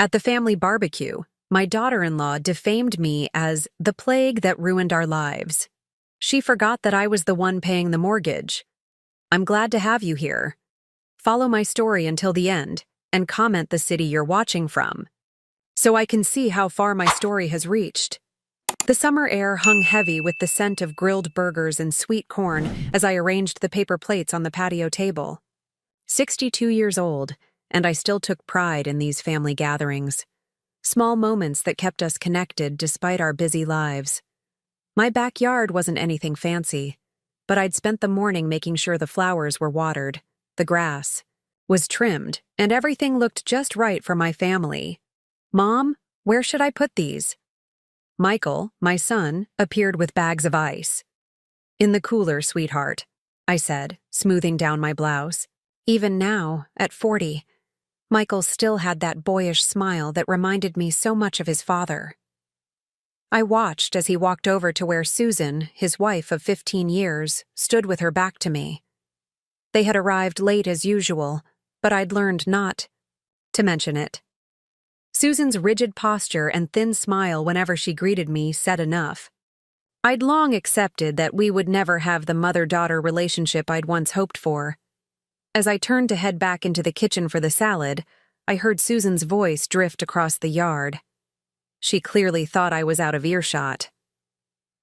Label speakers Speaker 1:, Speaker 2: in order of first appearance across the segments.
Speaker 1: At the family barbecue, my daughter-in-law defamed me as the plague that ruined our lives. She forgot that I was the one paying the mortgage. I'm glad to have you here. Follow my story until the end and comment the city you're watching from, so I can see how far my story has reached. The summer air hung heavy with the scent of grilled burgers and sweet corn as I arranged the paper plates on the patio table. 62 years old, and I still took pride in these family gatherings. Small moments that kept us connected despite our busy lives. My backyard wasn't anything fancy, but I'd spent the morning making sure the flowers were watered, the grass was trimmed, and everything looked just right for my family. "Mom, where should I put these?" Michael, my son, appeared with bags of ice. "In the cooler, sweetheart," I said, smoothing down my blouse. Even now, at 40, Michael still had that boyish smile that reminded me so much of his father. I watched as he walked over to where Susan, his wife of 15 years, stood with her back to me. They had arrived late as usual, but I'd learned not to mention it. Susan's rigid posture and thin smile whenever she greeted me said enough. I'd long accepted that we would never have the mother-daughter relationship I'd once hoped for. As I turned to head back into the kitchen for the salad, I heard Susan's voice drift across the yard. She clearly thought I was out of earshot.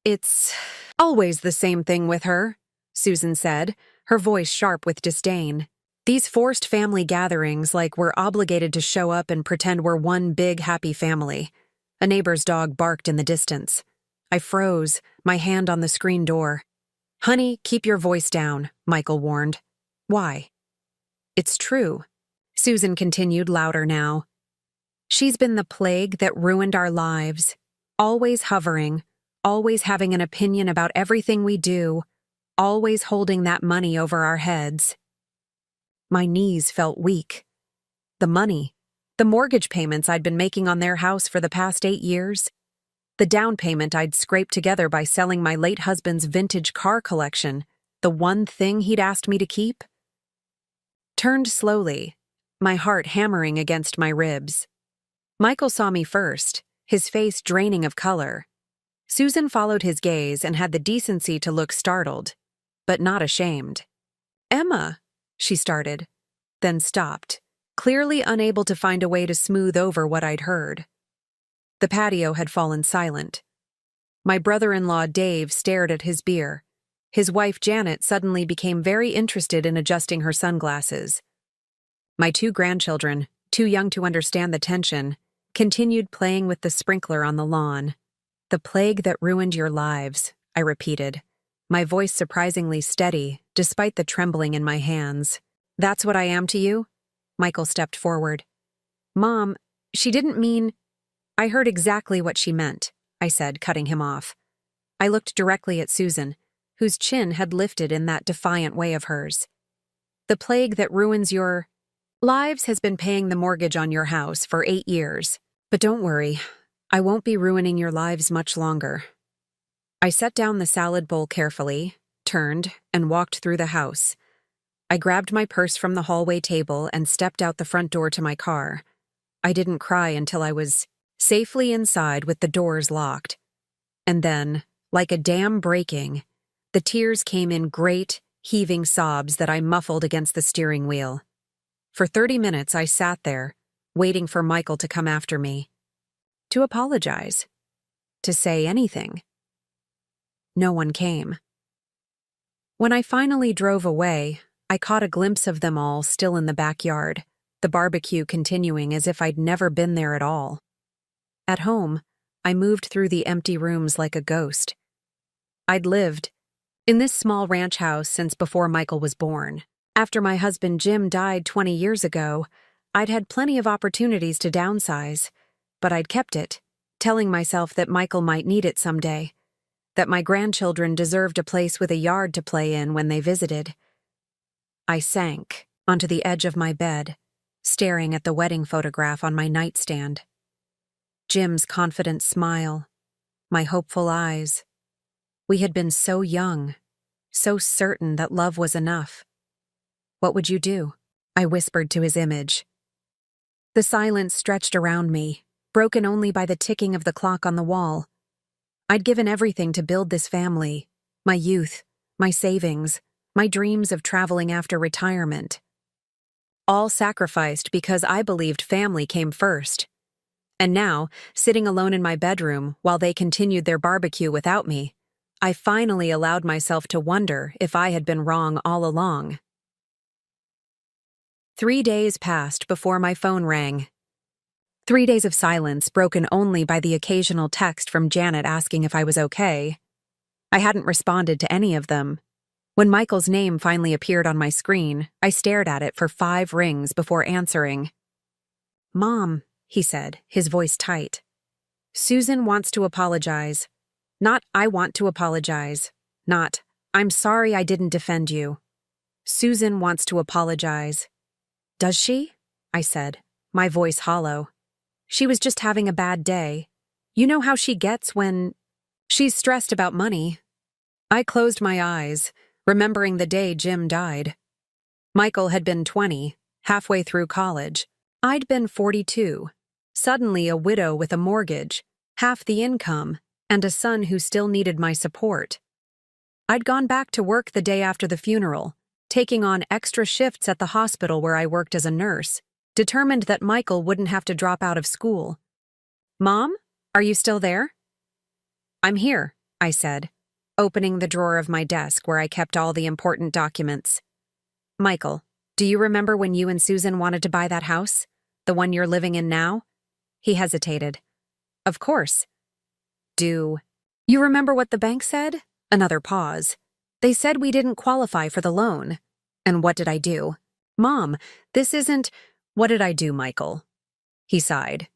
Speaker 1: "It's always the same thing with her," Susan said, her voice sharp with disdain. "These forced family gatherings, like we're obligated to show up and pretend we're one big happy family." A neighbor's dog barked in the distance. I froze, my hand on the screen door. "Honey, keep your voice down," Michael warned. "Why?" "It's true," Susan continued louder now. "She's been the plague that ruined our lives. Always hovering, always having an opinion about everything we do, always holding that money over our heads." My knees felt weak. The money, the mortgage payments I'd been making on their house for the past 8 years, the down payment I'd scraped together by selling my late husband's vintage car collection, the one thing he'd asked me to keep. Turned slowly, my heart hammering against my ribs. Michael saw me first, his face draining of color. Susan followed his gaze and had the decency to look startled, but not ashamed. "Emma," she started, then stopped, clearly unable to find a way to smooth over what I'd heard. The patio had fallen silent. My brother-in-law Dave stared at his beer. His wife Janet suddenly became very interested in adjusting her sunglasses. My 2 grandchildren, too young to understand the tension, continued playing with the sprinkler on the lawn. "The plague that ruined your lives," I repeated, my voice surprisingly steady, despite the trembling in my hands. "That's what I am to you?" Michael stepped forward. "Mom, she didn't mean—" "I heard exactly what she meant," I said, cutting him off. I looked directly at Susan, whose chin had lifted in that defiant way of hers. "The plague that ruins your lives has been paying the mortgage on your house for 8 years. But don't worry, I won't be ruining your lives much longer." I set down the salad bowl carefully, turned, and walked through the house. I grabbed my purse from the hallway table and stepped out the front door to my car. I didn't cry until I was safely inside with the doors locked. And then, like a dam breaking, the tears came in great, heaving sobs that I muffled against the steering wheel. For 30 minutes I sat there, waiting for Michael to come after me. To apologize. To say anything. No one came. When I finally drove away, I caught a glimpse of them all still in the backyard, the barbecue continuing as if I'd never been there at all. At home, I moved through the empty rooms like a ghost. I'd lived in this small ranch house since before Michael was born. After my husband Jim died 20 years ago, I'd had plenty of opportunities to downsize, but I'd kept it, telling myself that Michael might need it someday, that my grandchildren deserved a place with a yard to play in when they visited. I sank onto the edge of my bed, staring at the wedding photograph on my nightstand. Jim's confident smile, my hopeful eyes. We had been so young, so certain that love was enough. "What would you do?" I whispered to his image. The silence stretched around me, broken only by the ticking of the clock on the wall. I'd given everything to build this family, my youth, my savings, my dreams of traveling after retirement. All sacrificed because I believed family came first. And now, sitting alone in my bedroom while they continued their barbecue without me, I finally allowed myself to wonder if I had been wrong all along. 3 days passed before my phone rang. 3 days of silence broken only by the occasional text from Janet asking if I was okay. I hadn't responded to any of them. When Michael's name finally appeared on my screen, I stared at it for 5 rings before answering. "Mom," he said, his voice tight. "Susan wants to apologize. Not I want to apologize. Not, I'm sorry I didn't defend you. Susan wants to apologize." "Does she?" I said, my voice hollow. "She was just having a bad day. You know how she gets when she's stressed about money." I closed my eyes, remembering the day Jim died. Michael had been 20, halfway through college. I'd been 42, suddenly a widow with a mortgage, half the income, and a son who still needed my support. I'd gone back to work the day after the funeral, taking on extra shifts at the hospital where I worked as a nurse, determined that Michael wouldn't have to drop out of school. "Mom, are you still there?" "I'm here," I said, opening the drawer of my desk where I kept all the important documents. "Michael, do you remember when you and Susan wanted to buy that house? The one you're living in now?" He hesitated. "Of course." "Do you remember what the bank said?" Another pause. "They said we didn't qualify for the loan." "And what did I do?" "Mom, this isn't—" "What did I do, Michael?" He sighed.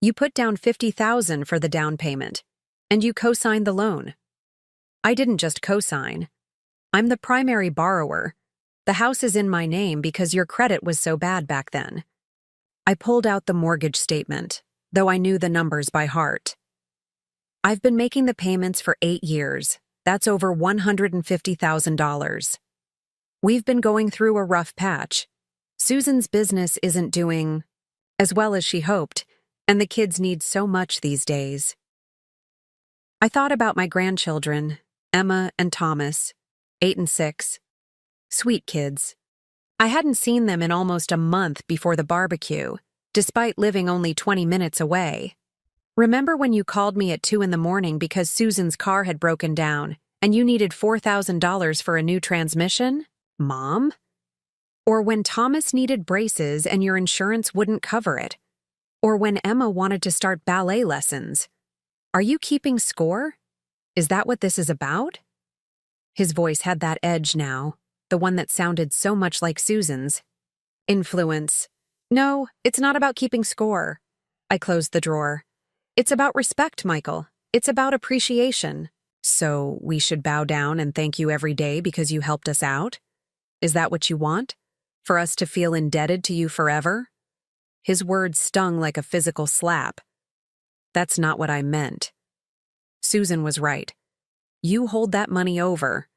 Speaker 1: "You put down $50,000 for the down payment, and you co-signed the loan." "I didn't just co-sign. I'm the primary borrower. The house is in my name because your credit was so bad back then." I pulled out the mortgage statement, though I knew the numbers by heart. "I've been making the payments for 8 years. That's over $150,000. We've been going through a rough patch. Susan's business isn't doing as well as she hoped, and the kids need so much these days." I thought about my grandchildren, Emma and Thomas, 8 and 6. Sweet kids. I hadn't seen them in almost a month before the barbecue, despite living only 20 minutes away. "Remember when you called me at 2 in the morning because Susan's car had broken down and you needed $4,000 for a new transmission, Mom? Or when Thomas needed braces and your insurance wouldn't cover it? Or when Emma wanted to start ballet lessons? Are you keeping score? Is that what this is about?" His voice had that edge now, the one that sounded so much like Susan's. "Influence. No, it's not about keeping score." I closed the drawer. "It's about respect, Michael. It's about appreciation. So we should bow down and thank you every day because you helped us out? Is that what you want? For us to feel indebted to you forever?" His words stung like a physical slap. "That's not what I meant. Susan was right. You hold that money over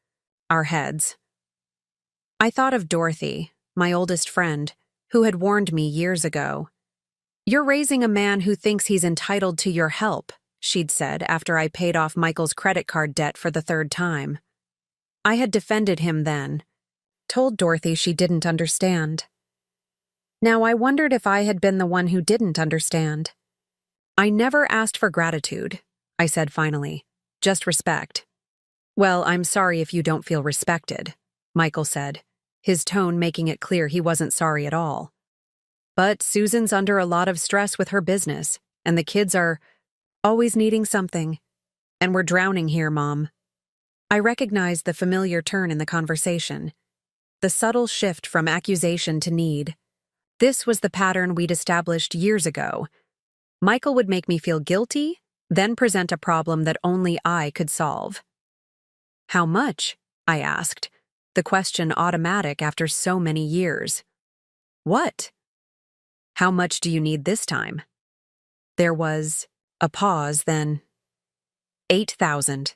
Speaker 1: our heads." I thought of Dorothy, my oldest friend, who had warned me years ago. "You're raising a man who thinks he's entitled to your help," she'd said after I paid off Michael's credit card debt for the 3rd time. I had defended him then, told Dorothy she didn't understand. Now I wondered if I had been the one who didn't understand. "I never asked for gratitude," I said finally. "Just respect." "Well, I'm sorry if you don't feel respected," Michael said, his tone making it clear he wasn't sorry at all. "But Susan's under a lot of stress with her business, and the kids are always needing something. And we're drowning here, Mom." I recognized the familiar turn in the conversation, the subtle shift from accusation to need. This was the pattern we'd established years ago. Michael would make me feel guilty, then present a problem that only I could solve. "How much?" I asked, the question automatic after so many years. "What? How much do you need this time?" There was a pause, then 8,000.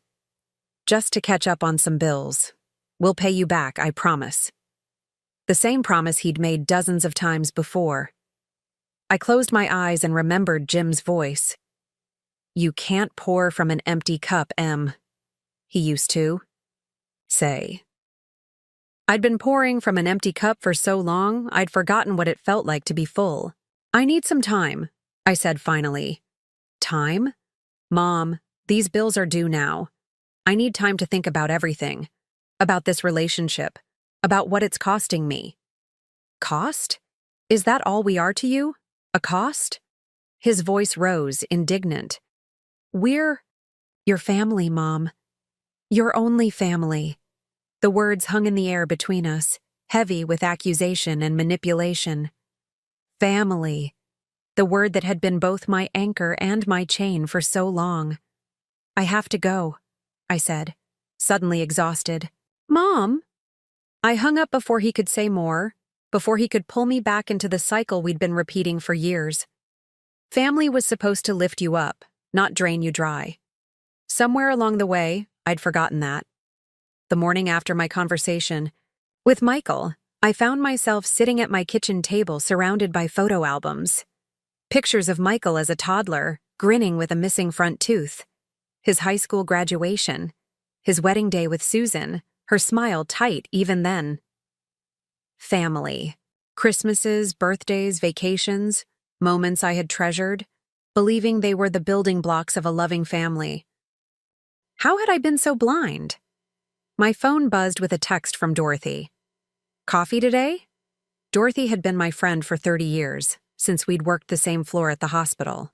Speaker 1: "Just to catch up on some bills. We'll pay you back, I promise." The same promise he'd made dozens of times before. I closed my eyes and remembered Jim's voice. "You can't pour from an empty cup, Em," he used to say. I'd been pouring from an empty cup for so long, I'd forgotten what it felt like to be full. "I need some time," I said finally. "Time? Mom, these bills are due now. I need time to think about everything. About this relationship. About what it's costing me." "Cost? Is that all we are to you? A cost?" His voice rose, indignant. "We're your family, Mom. Your only family." The words hung in the air between us, heavy with accusation and manipulation. Family. The word that had been both my anchor and my chain for so long. "I have to go," I said, suddenly exhausted. "Mom!" I hung up before he could say more, before he could pull me back into the cycle we'd been repeating for years. Family was supposed to lift you up, not drain you dry. Somewhere along the way, I'd forgotten that. The morning after my conversation with Michael, I found myself sitting at my kitchen table surrounded by photo albums. Pictures of Michael as a toddler, grinning with a missing front tooth. His high school graduation. His wedding day with Susan, her smile tight even then. Family. Christmases, birthdays, vacations, moments I had treasured, believing they were the building blocks of a loving family. How had I been so blind? My phone buzzed with a text from Dorothy. "Coffee today?" Dorothy had been my friend for 30 years, since we'd worked the same floor at the hospital.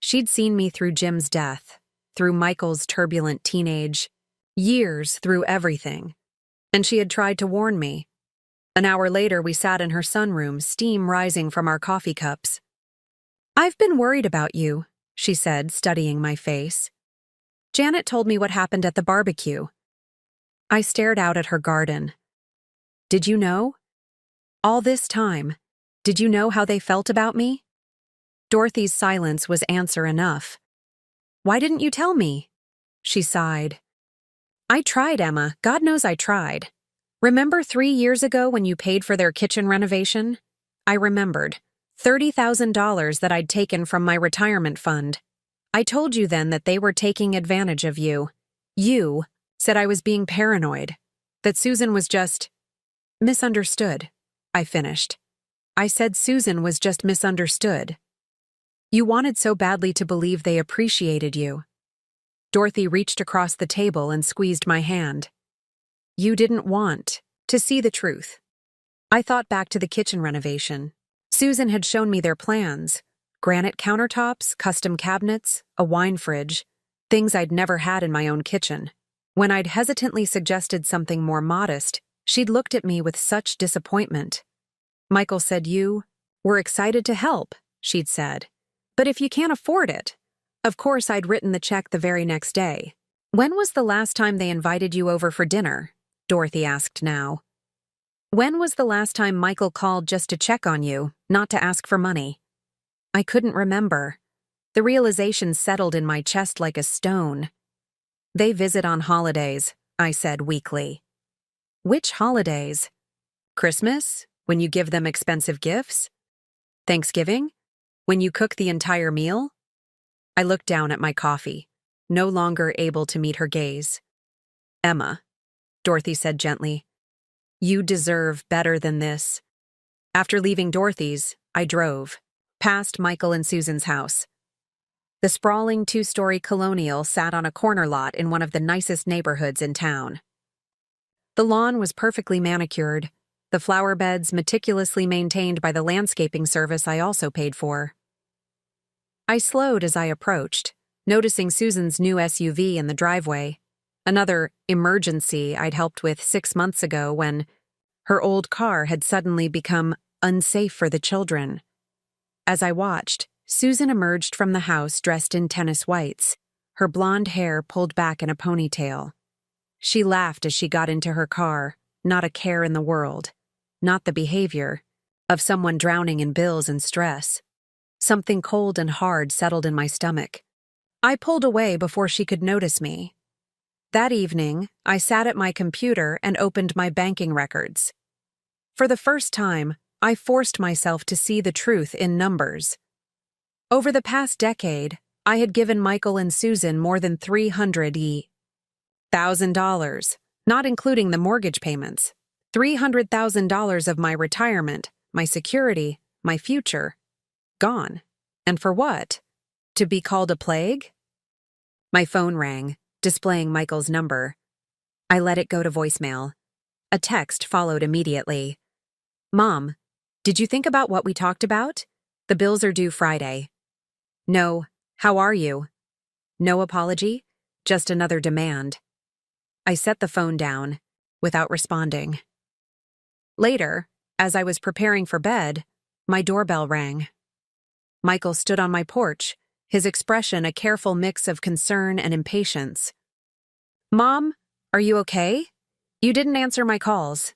Speaker 1: She'd seen me through Jim's death, through Michael's turbulent teenage, years through everything, and she had tried to warn me. An hour later, we sat in her sunroom, steam rising from our coffee cups. "I've been worried about you," she said, studying my face. "Janet told me what happened at the barbecue." I stared out at her garden. "Did you know? All this time, did you know how they felt about me?" Dorothy's silence was answer enough. "Why didn't you tell me?" She sighed. "I tried, Emma. God knows I tried. Remember 3 years ago when you paid for their kitchen renovation?" I remembered. $30,000 that I'd taken from my retirement fund. I told you then that they were taking advantage of you. You said I was being paranoid, that Susan was just misunderstood, I finished. I said Susan was just misunderstood. You wanted so badly to believe they appreciated you. Dorothy reached across the table and squeezed my hand. You didn't want to see the truth. I thought back to the kitchen renovation. Susan had shown me their plans. Granite countertops, custom cabinets, a wine fridge, things I'd never had in my own kitchen. When I'd hesitantly suggested something more modest, she'd looked at me with such disappointment. Michael said, "You were excited to help," she'd said. "But if you can't afford it." Of course, I'd written the check the very next day. "When was the last time they invited you over for dinner?" Dorothy asked now. "When was the last time Michael called just to check on you, not to ask for money?" I couldn't remember. The realization settled in my chest like a stone. "They visit on holidays," I said weakly. "Which holidays? Christmas, when you give them expensive gifts? Thanksgiving, when you cook the entire meal?" I looked down at my coffee, no longer able to meet her gaze. "Emma," Dorothy said gently, "you deserve better than this." After leaving Dorothy's, I drove, past Michael and Susan's house. The sprawling 2-story colonial sat on a corner lot in one of the nicest neighborhoods in town. The lawn was perfectly manicured, the flower beds meticulously maintained by the landscaping service I also paid for. I slowed as I approached, noticing Susan's new SUV in the driveway, another emergency I'd helped with 6 months ago when her old car had suddenly become unsafe for the children. As I watched, Susan emerged from the house dressed in tennis whites, her blonde hair pulled back in a ponytail. She laughed as she got into her car, not a care in the world, not the behavior of someone drowning in bills and stress. Something cold and hard settled in my stomach. I pulled away before she could notice me. That evening, I sat at my computer and opened my banking records. For the first time, I forced myself to see the truth in numbers. Over the past decade, I had given Michael and Susan more than $300,000, not including the mortgage payments. $300,000 of my retirement, my security, my future, gone. And for what? To be called a plague? My phone rang, displaying Michael's number. I let it go to voicemail. A text followed immediately. Mom, did you think about what we talked about? The bills are due Friday. No, how are you? No apology, just another demand. I set the phone down, without responding. Later, as I was preparing for bed, my doorbell rang. Michael stood on my porch, his expression a careful mix of concern and impatience. Mom, are you okay? You didn't answer my calls.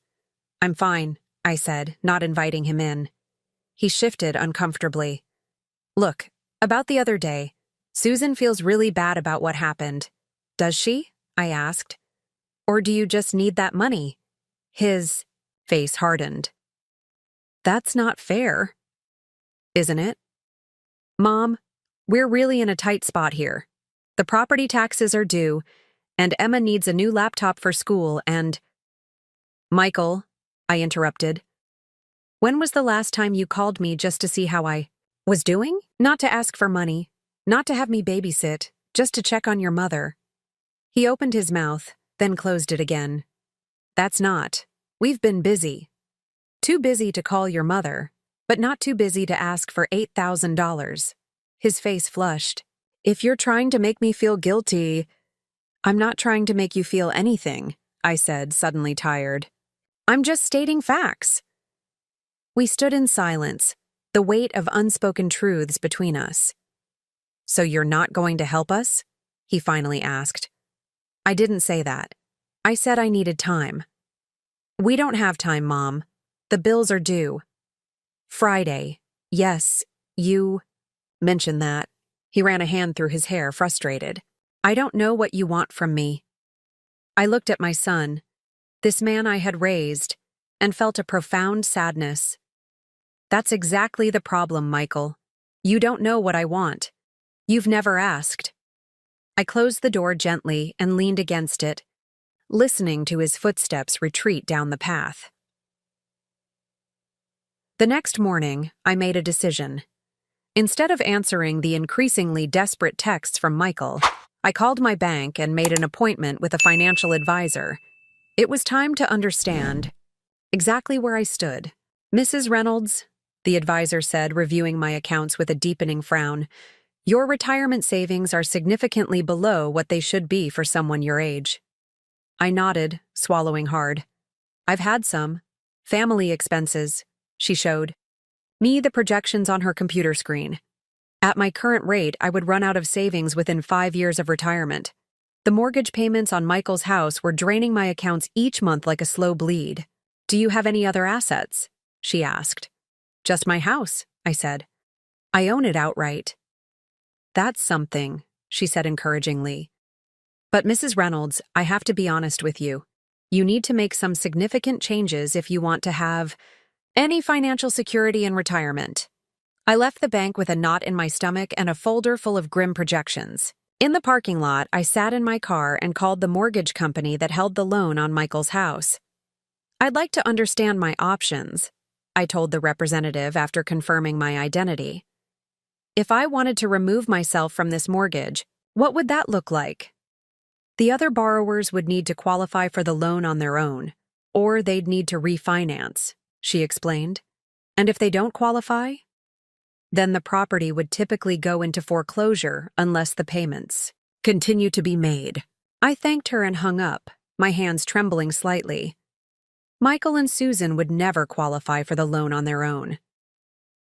Speaker 1: I'm fine, I said, not inviting him in. He shifted uncomfortably. Look, about the other day, Susan feels really bad about what happened. Does she? I asked. Or do you just need that money? His face hardened. That's not fair, isn't it? Mom, we're really in a tight spot here. The property taxes are due, and Emma needs a new laptop for school and… Michael, I interrupted. When was the last time you called me just to see how I was doing? Not to ask for money, not to have me babysit, just to check on your mother. He opened his mouth, then closed it again. That's not. We've been busy. Too busy to call your mother, but not too busy to ask for $8,000. His face flushed. If you're trying to make me feel guilty… I'm not trying to make you feel anything, I said, suddenly tired. I'm just stating facts. We stood in silence, the weight of unspoken truths between us. So you're not going to help us? He finally asked. I didn't say that. I said I needed time. We don't have time, Mom. The bills are due. Friday. Yes, you mentioned that. He ran a hand through his hair, frustrated. I don't know what you want from me. I looked at my son, this man I had raised, and felt a profound sadness. That's exactly the problem, Michael. You don't know what I want. You've never asked. I closed the door gently and leaned against it, listening to his footsteps retreat down the path. The next morning, I made a decision. Instead of answering the increasingly desperate texts from Michael, I called my bank and made an appointment with a financial advisor. It was time to understand exactly where I stood. Mrs. Reynolds, the advisor said, reviewing my accounts with a deepening frown, your retirement savings are significantly below what they should be for someone your age. I nodded, swallowing hard. I've had some. Family expenses, she showed me the projections on her computer screen. At my current rate, I would run out of savings within 5 years of retirement. The mortgage payments on Michael's house were draining my accounts each month like a slow bleed. Do you have any other assets? She asked. Just my house, I said. I own it outright. That's something, she said encouragingly. But Mrs. Reynolds, I have to be honest with you. You need to make some significant changes if you want to have any financial security in retirement. I left the bank with a knot in my stomach and a folder full of grim projections. In the parking lot, I sat in my car and called the mortgage company that held the loan on Michael's house. I'd like to understand my options, I told the representative after confirming my identity. If I wanted to remove myself from this mortgage, what would that look like? The other borrowers would need to qualify for the loan on their own, or they'd need to refinance, she explained. And if they don't qualify, then the property would typically go into foreclosure unless the payments continue to be made. I thanked her and hung up, my hands trembling slightly. Michael and Susan would never qualify for the loan on their own.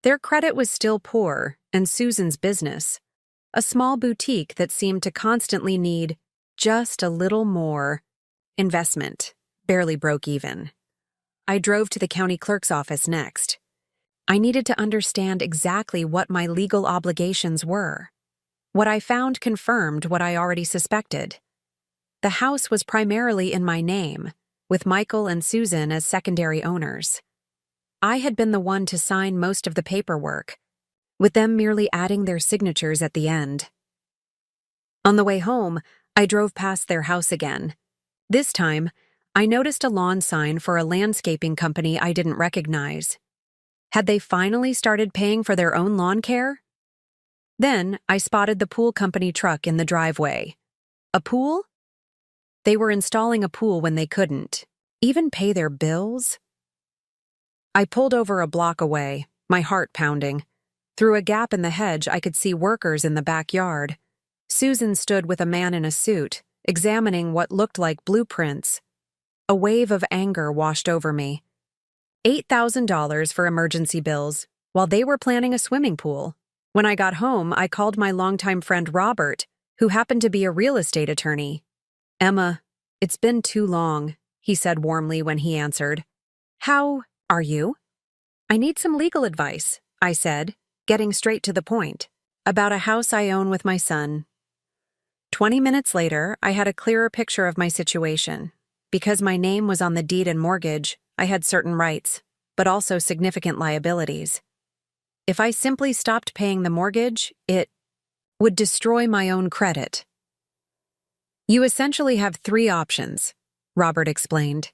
Speaker 1: Their credit was still poor, and Susan's business, a small boutique that seemed to constantly need just a little more investment, barely broke even. I drove to the county clerk's office next. I needed to understand exactly what my legal obligations were. What I found confirmed what I already suspected. The house was primarily in my name, with Michael and Susan as secondary owners. I had been the one to sign most of the paperwork, with them merely adding their signatures at the end. On the way home, I drove past their house again. This time, I noticed a lawn sign for a landscaping company I didn't recognize. Had they finally started paying for their own lawn care? Then, I spotted the pool company truck in the driveway. A pool? They were installing a pool when they couldn't even pay their bills? I pulled over a block away, my heart pounding. Through a gap in the hedge, I could see workers in the backyard. Susan stood with a man in a suit, examining what looked like blueprints. A wave of anger washed over me. $8,000 for emergency bills, while they were planning a swimming pool. When I got home, I called my longtime friend Robert, who happened to be a real estate attorney. "Emma, it's been too long," he said warmly when he answered. "How are you?" "I need some legal advice," I said, getting straight to the point, "about a house I own with my son." 20 minutes later, I had a clearer picture of my situation. Because my name was on the deed and mortgage, I had certain rights, but also significant liabilities. If I simply stopped paying the mortgage, it would destroy my own credit. "You essentially have 3 options," Robert explained.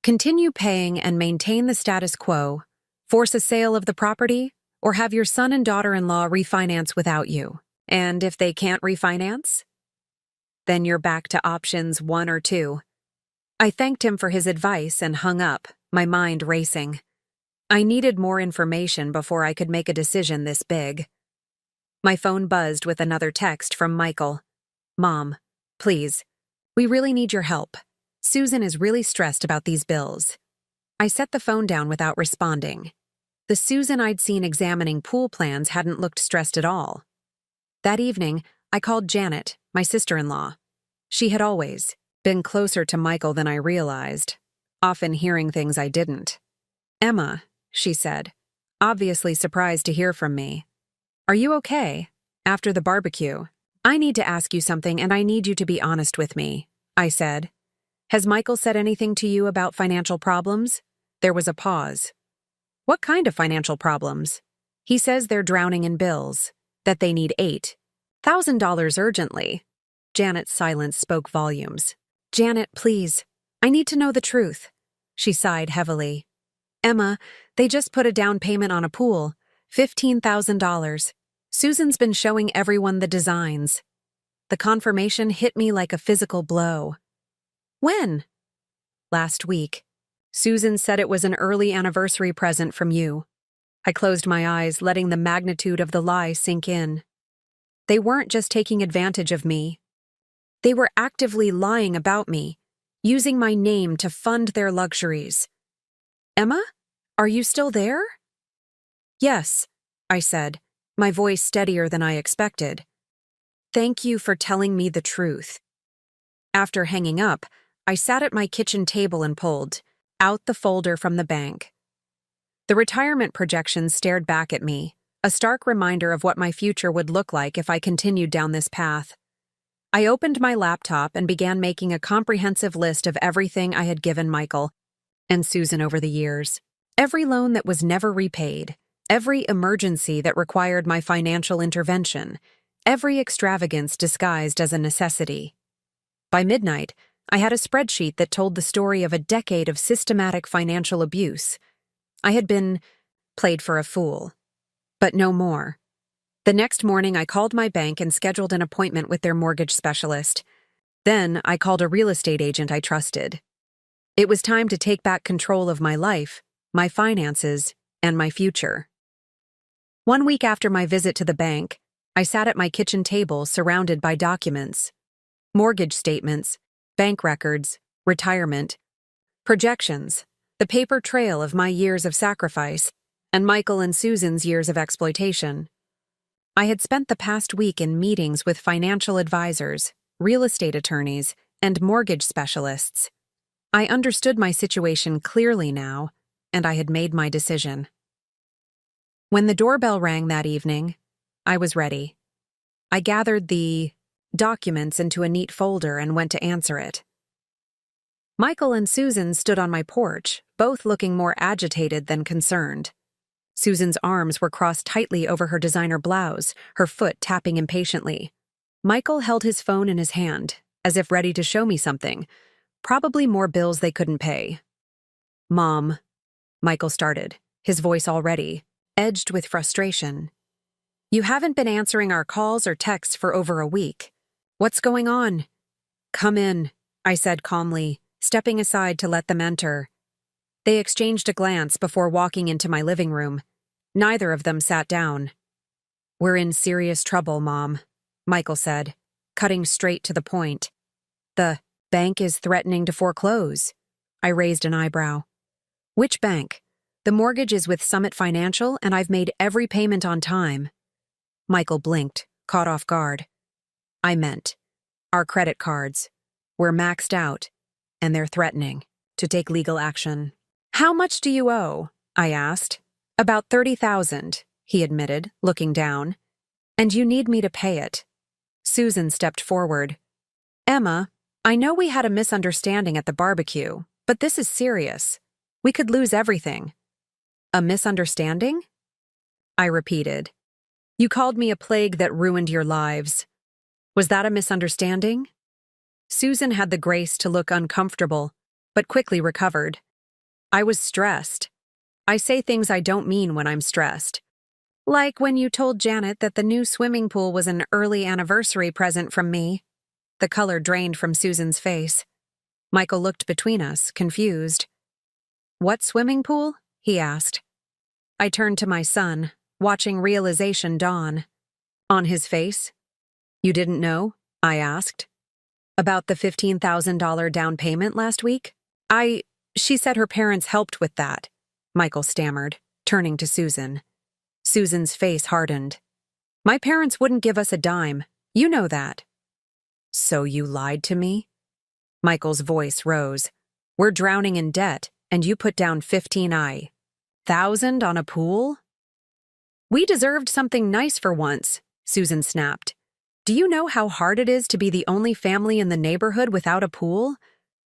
Speaker 1: "Continue paying and maintain the status quo, force a sale of the property, or have your son and daughter-in-law refinance without you. And if they can't refinance, then you're back to options 1 or 2. I thanked him for his advice and hung up, my mind racing. I needed more information before I could make a decision this big. My phone buzzed with another text from Michael. "Mom, please, we really need your help. Susan is really stressed about these bills." I set the phone down without responding. The Susan I'd seen examining pool plans hadn't looked stressed at all. That evening, I called Janet, my sister-in-law. She had always been closer to Michael than I realized, often hearing things I didn't. "Emma," she said, obviously surprised to hear from me. "Are you okay? After the barbecue, I need to ask you something and I need you to be honest with me," I said. "Has Michael said anything to you about financial problems?" There was a pause. "What kind of financial problems?" "He says they're drowning in bills, that they need $8,000 urgently." Janet's silence spoke volumes. "Janet, please, I need to know the truth." She sighed heavily. "Emma, they just put a down payment on a pool, $15,000. Susan's been showing everyone the designs." The confirmation hit me like a physical blow. "When?" "Last week. Susan said it was an early anniversary present from you." I closed my eyes, letting the magnitude of the lie sink in. They weren't just taking advantage of me. They were actively lying about me, using my name to fund their luxuries. "Emma, are you still there?" "Yes," I said, my voice steadier than I expected. "Thank you for telling me the truth." After hanging up, I sat at my kitchen table and pulled out the folder from the bank. The retirement projections stared back at me, a stark reminder of what my future would look like if I continued down this path. I opened my laptop and began making a comprehensive list of everything I had given Michael and Susan over the years. Every loan that was never repaid, every emergency that required my financial intervention, every extravagance disguised as a necessity. By midnight, I had a spreadsheet that told the story of a decade of systematic financial abuse. I had been played for a fool, but no more. The next morning, I called my bank and scheduled an appointment with their mortgage specialist. Then, I called a real estate agent I trusted. It was time to take back control of my life, my finances, and my future. 1 week after my visit to the bank, I sat at my kitchen table surrounded by documents. Mortgage statements, bank records, retirement, projections, the paper trail of my years of sacrifice, and Michael and Susan's years of exploitation. I had spent the past week in meetings with financial advisors, real estate attorneys, and mortgage specialists. I understood my situation clearly now, and I had made my decision. When the doorbell rang that evening, I was ready. I gathered the documents into a neat folder and went to answer it. Michael and Susan stood on my porch, both looking more agitated than concerned. Susan's arms were crossed tightly over her designer blouse, her foot tapping impatiently. Michael held his phone in his hand, as if ready to show me something, probably more bills they couldn't pay. "Mom," Michael started, his voice already edged with frustration. "You haven't been answering our calls or texts for over a week. What's going on?" "Come in," I said calmly, stepping aside to let them enter. They exchanged a glance before walking into my living room. Neither of them sat down. "We're in serious trouble, Mom," Michael said, cutting straight to the point. "The bank is threatening to foreclose." I raised an eyebrow. "Which bank?" "The mortgage is with Summit Financial, and I've made every payment on time." Michael blinked, caught off guard. "I meant, our credit cards. We're maxed out, and they're threatening to take legal action." "How much do you owe?" I asked. "About 30,000, he admitted, looking down. "And you need me to pay it." Susan stepped forward. "Emma, I know we had a misunderstanding at the barbecue, but this is serious. We could lose everything." "A misunderstanding?" I repeated. "You called me a plague that ruined your lives. Was that a misunderstanding?" Susan had the grace to look uncomfortable, but quickly recovered. "I was stressed. I say things I don't mean when I'm stressed. Like when you told Janet that the new swimming pool was an early anniversary present from me." The color drained from Susan's face. Michael looked between us, confused. "What swimming pool?" he asked. I turned to my son, watching realization dawn on his face. "You didn't know?" I asked. "About the $15,000 down payment last week?" She said her parents helped with that," Michael stammered, turning to Susan. Susan's face hardened. "My parents wouldn't give us a dime. You know that." "So you lied to me?" Michael's voice rose. "We're drowning in debt, and you put down 15,000 on a pool?" "We deserved something nice for once," Susan snapped. "Do you know how hard it is to be the only family in the neighborhood without a pool?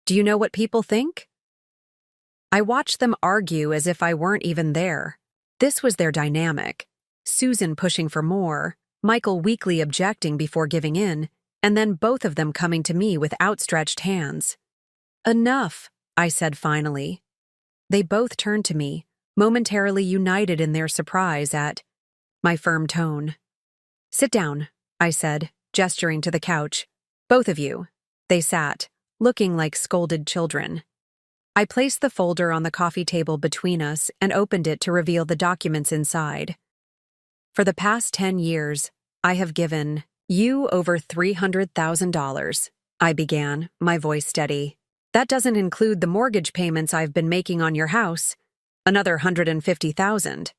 Speaker 1: Do you know what people think?" I watched them argue as if I weren't even there. This was their dynamic. Susan pushing for more, Michael weakly objecting before giving in, and then both of them coming to me with outstretched hands. "Enough," I said finally. They both turned to me, momentarily united in their surprise at my firm tone. "Sit down," I said, gesturing to the couch. "Both of you." They sat, looking like scolded children. I placed the folder on the coffee table between us and opened it to reveal the documents inside. "For the past 10 years, I have given you over $300,000, I began, my voice steady. "That doesn't include the mortgage payments I've been making on your house, another $150,000.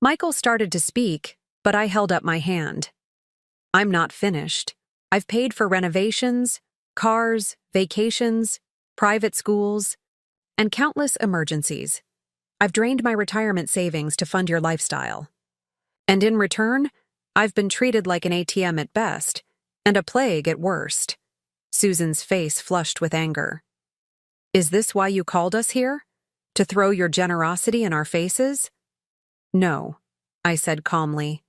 Speaker 1: Michael started to speak, but I held up my hand. "I'm not finished. I've paid for renovations, cars, vacations, private schools, and countless emergencies. I've drained my retirement savings to fund your lifestyle. And in return, I've been treated like an ATM at best, and a plague at worst." Susan's face flushed with anger. "Is this why you called us here? To throw your generosity in our faces?" "No," I said calmly.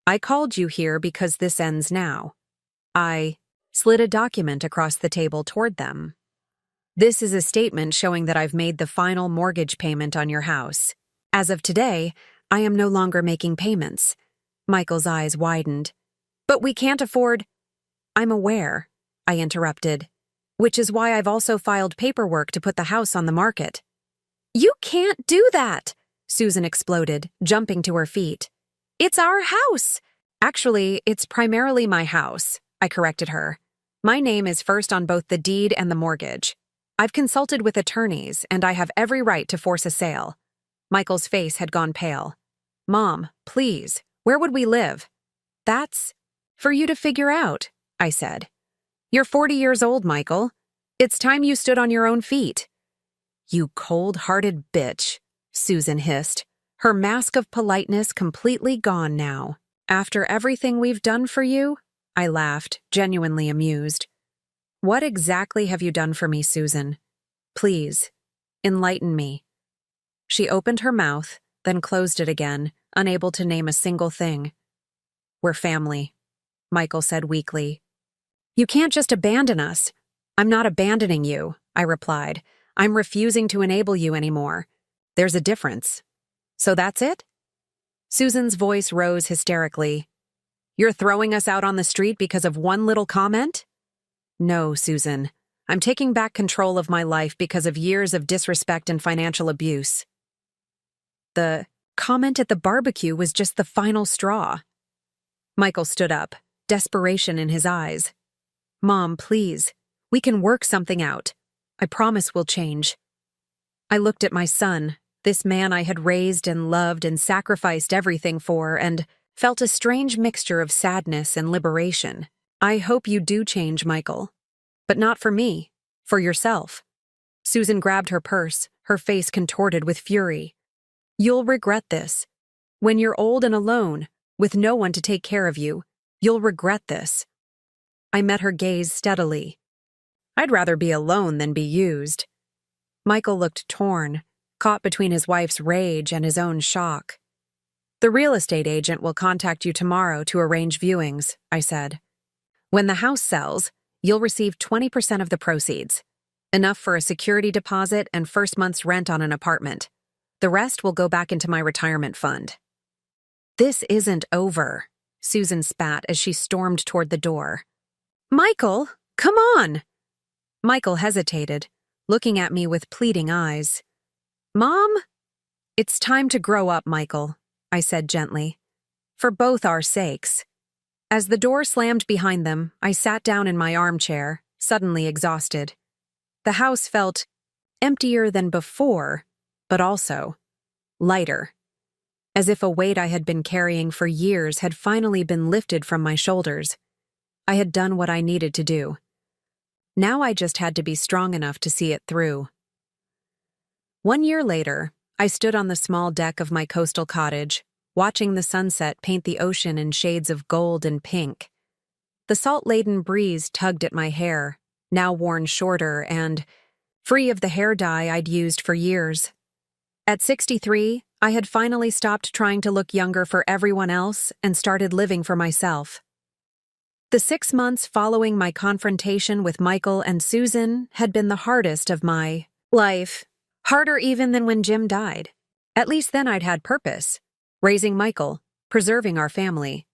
Speaker 1: "I called you here because this ends now." I slid a document across the table toward them. "This is a statement showing that I've made the final mortgage payment on your house. As of today, I am no longer making payments." Michael's eyes widened. "But we can't afford—" "I'm aware," I interrupted, "which is why I've also filed paperwork to put the house on the market." "You can't do that!" Susan exploded, jumping to her feet. "It's our house!" "Actually, it's primarily my house," I corrected her. "My name is first on both the deed and the mortgage. I've consulted with attorneys, and I have every right to force a sale." Michael's face had gone pale. "Mom, please, where would we live?" "That's for you to figure out," I said. "You're 40 years old, Michael. It's time you stood on your own feet." "You cold-hearted bitch," Susan hissed, her mask of politeness completely gone now. "After everything we've done for you?" I laughed, genuinely amused. What exactly have you done for me, Susan? Please, enlighten me. She opened her mouth, then closed it again, unable to name a single thing. We're family, Michael said weakly. You can't just abandon us. I'm not abandoning you, I replied. I'm refusing to enable you anymore. There's a difference. So that's it? Susan's voice rose hysterically. You're throwing us out on the street because of one little comment? No, Susan. I'm taking back control of my life because of years of disrespect and financial abuse. The comment at the barbecue was just the final straw. Michael stood up, desperation in his eyes. Mom, please. We can work something out. I promise we'll change. I looked at my son, this man I had raised and loved and sacrificed everything for, and felt a strange mixture of sadness and liberation. I hope you do change, Michael. But not for me, for yourself. Susan grabbed her purse, her face contorted with fury. You'll regret this. When you're old and alone, with no one to take care of you, you'll regret this. I met her gaze steadily. I'd rather be alone than be used. Michael looked torn, caught between his wife's rage and his own shock. The real estate agent will contact you tomorrow to arrange viewings, I said. When the house sells, you'll receive 20% of the proceeds, enough for a security deposit and first month's rent on an apartment. The rest will go back into my retirement fund. This isn't over, Susan spat as she stormed toward the door. Michael, come on! Michael hesitated, looking at me with pleading eyes. Mom? It's time to grow up, Michael, I said gently. For both our sakes. As the door slammed behind them, I sat down in my armchair, suddenly exhausted. The house felt emptier than before, but also lighter. As if a weight I had been carrying for years had finally been lifted from my shoulders. I had done what I needed to do. Now I just had to be strong enough to see it through. 1 year later, I stood on the small deck of my coastal cottage, watching the sunset paint the ocean in shades of gold and pink. The salt-laden breeze tugged at my hair, now worn shorter and free of the hair dye I'd used for years. At 63, I had finally stopped trying to look younger for everyone else and started living for myself. The 6 months following my confrontation with Michael and Susan had been the hardest of my life, harder even than when Jim died. At least then I'd had purpose, raising Michael, preserving our family.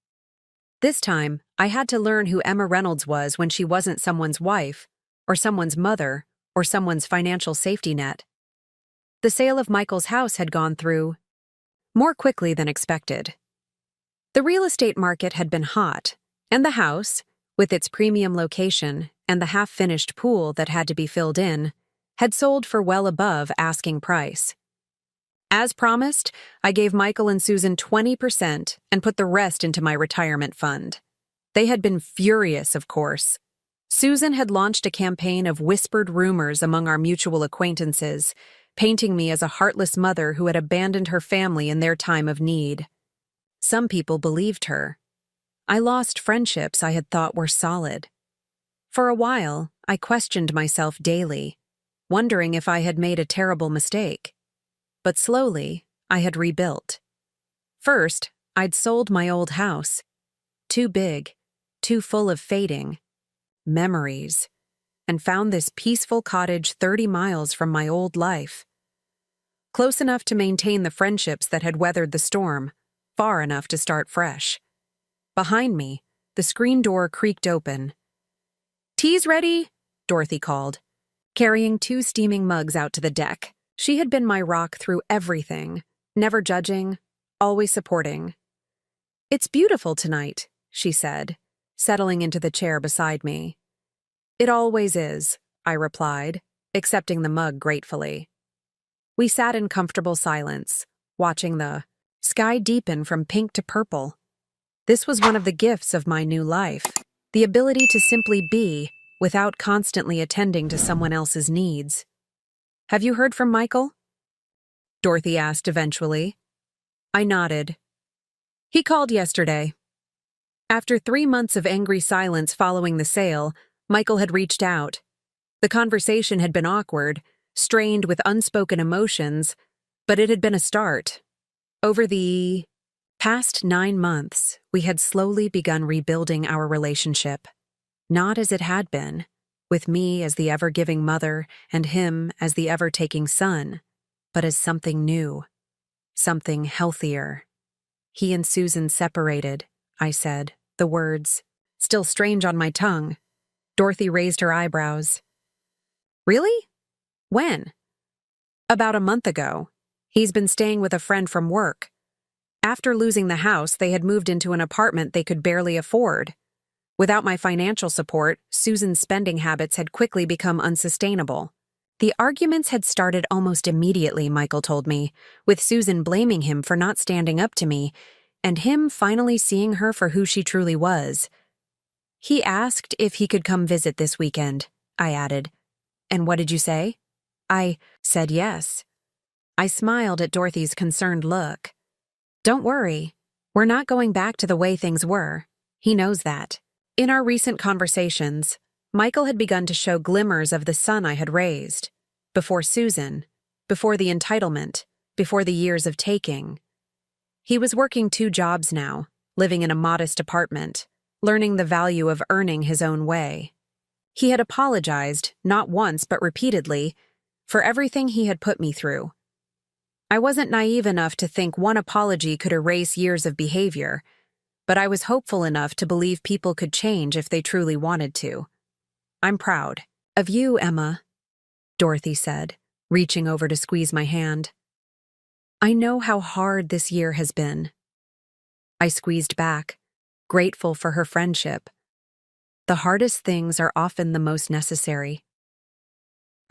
Speaker 1: This time, I had to learn who Emma Reynolds was when she wasn't someone's wife, or someone's mother, or someone's financial safety net. The sale of Michael's house had gone through more quickly than expected. The real estate market had been hot, and the house, with its premium location and the half-finished pool that had to be filled in, had sold for well above asking price. As promised, I gave Michael and Susan 20% and put the rest into my retirement fund. They had been furious, of course. Susan had launched a campaign of whispered rumors among our mutual acquaintances, painting me as a heartless mother who had abandoned her family in their time of need. Some people believed her. I lost friendships I had thought were solid. For a while, I questioned myself daily, wondering if I had made a terrible mistake. But slowly, I had rebuilt. First, I'd sold my old house. Too big, too full of fading memories, and found this peaceful cottage 30 miles from my old life. Close enough to maintain the friendships that had weathered the storm, far enough to start fresh. Behind me, the screen door creaked open. "Tea's ready," Dorothy called, carrying 2 steaming mugs out to the deck. She had been my rock through everything, never judging, always supporting. "It's beautiful tonight," she said, settling into the chair beside me. "It always is," I replied, accepting the mug gratefully. We sat in comfortable silence, watching the sky deepen from pink to purple. This was one of the gifts of my new life, the ability to simply be without constantly attending to someone else's needs. "Have you heard from Michael?" Dorothy asked eventually. I nodded. "He called yesterday." After 3 months of angry silence following the sale, Michael had reached out. The conversation had been awkward, strained with unspoken emotions, but it had been a start. Over the past 9 months, we had slowly begun rebuilding our relationship. Not as it had been, with me as the ever-giving mother and him as the ever-taking son, but as something new, something healthier. He and Susan separated, I said, the words still strange on my tongue. Dorothy raised her eyebrows. Really? When? About a month ago. He's been staying with a friend from work. After losing the house, they had moved into an apartment they could barely afford. Without my financial support, Susan's spending habits had quickly become unsustainable. The arguments had started almost immediately, Michael told me, with Susan blaming him for not standing up to me, and him finally seeing her for who she truly was. He asked if he could come visit this weekend, I added. And what did you say? I said yes. I smiled at Dorothy's concerned look. Don't worry, we're not going back to the way things were. He knows that. In our recent conversations, Michael had begun to show glimmers of the son I had raised. Before Susan, before the entitlement, before the years of taking. He was working 2 jobs now, living in a modest apartment, learning the value of earning his own way. He had apologized, not once but repeatedly, for everything he had put me through. I wasn't naive enough to think one apology could erase years of behavior, but I was hopeful enough to believe people could change if they truly wanted to. I'm proud of you, Emma, Dorothy said, reaching over to squeeze my hand. I know how hard this year has been. I squeezed back, grateful for her friendship. The hardest things are often the most necessary.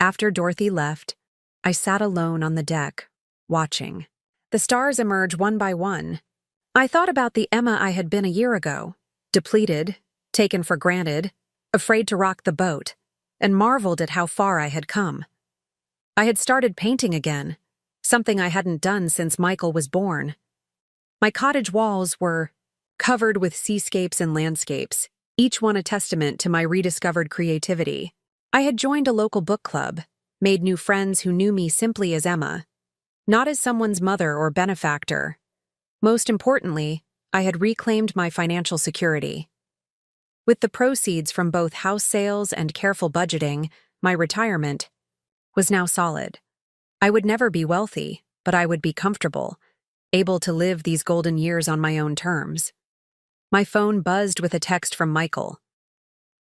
Speaker 1: After Dorothy left, I sat alone on the deck, watching. The stars emerge one by one. I thought about the Emma I had been a year ago, depleted, taken for granted, afraid to rock the boat, and marveled at how far I had come. I had started painting again, something I hadn't done since Michael was born. My cottage walls were covered with seascapes and landscapes, each one a testament to my rediscovered creativity. I had joined a local book club, made new friends who knew me simply as Emma, not as someone's mother or benefactor. Most importantly, I had reclaimed my financial security. With the proceeds from both house sales and careful budgeting, my retirement was now solid. I would never be wealthy, but I would be comfortable, able to live these golden years on my own terms. My phone buzzed with a text from Michael.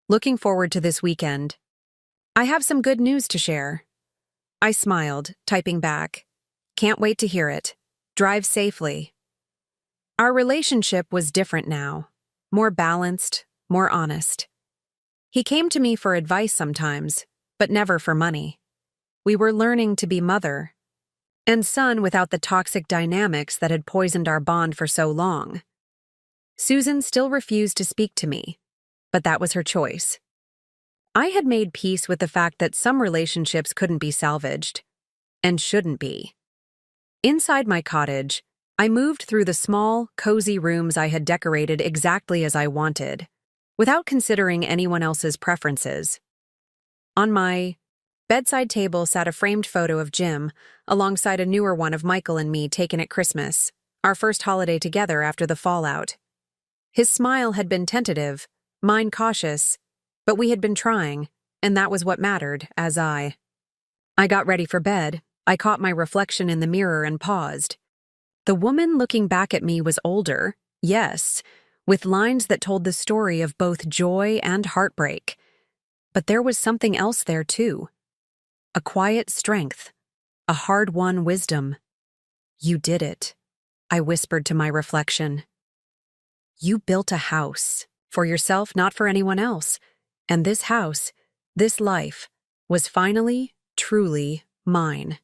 Speaker 1: Looking forward to this weekend. I have some good news to share. I smiled, typing back. Can't wait to hear it. Drive safely. Our relationship was different now, more balanced, more honest. He came to me for advice sometimes, but never for money. We were learning to be mother and son without the toxic dynamics that had poisoned our bond for so long. Susan still refused to speak to me, but that was her choice. I had made peace with the fact that some relationships couldn't be salvaged, and shouldn't be. Inside my cottage, I moved through the small, cozy rooms I had decorated exactly as I wanted, without considering anyone else's preferences. On my bedside table sat a framed photo of Jim, alongside a newer one of Michael and me taken at Christmas, our first holiday together after the fallout. His smile had been tentative, mine cautious, but we had been trying, and that was what mattered, as I got ready for bed. I caught my reflection in the mirror and paused. The woman looking back at me was older, yes, with lines that told the story of both joy and heartbreak. But there was something else there, too. A quiet strength, a hard-won wisdom. You did it, I whispered to my reflection. You built a house, for yourself, not for anyone else. And this house, this life, was finally, truly mine.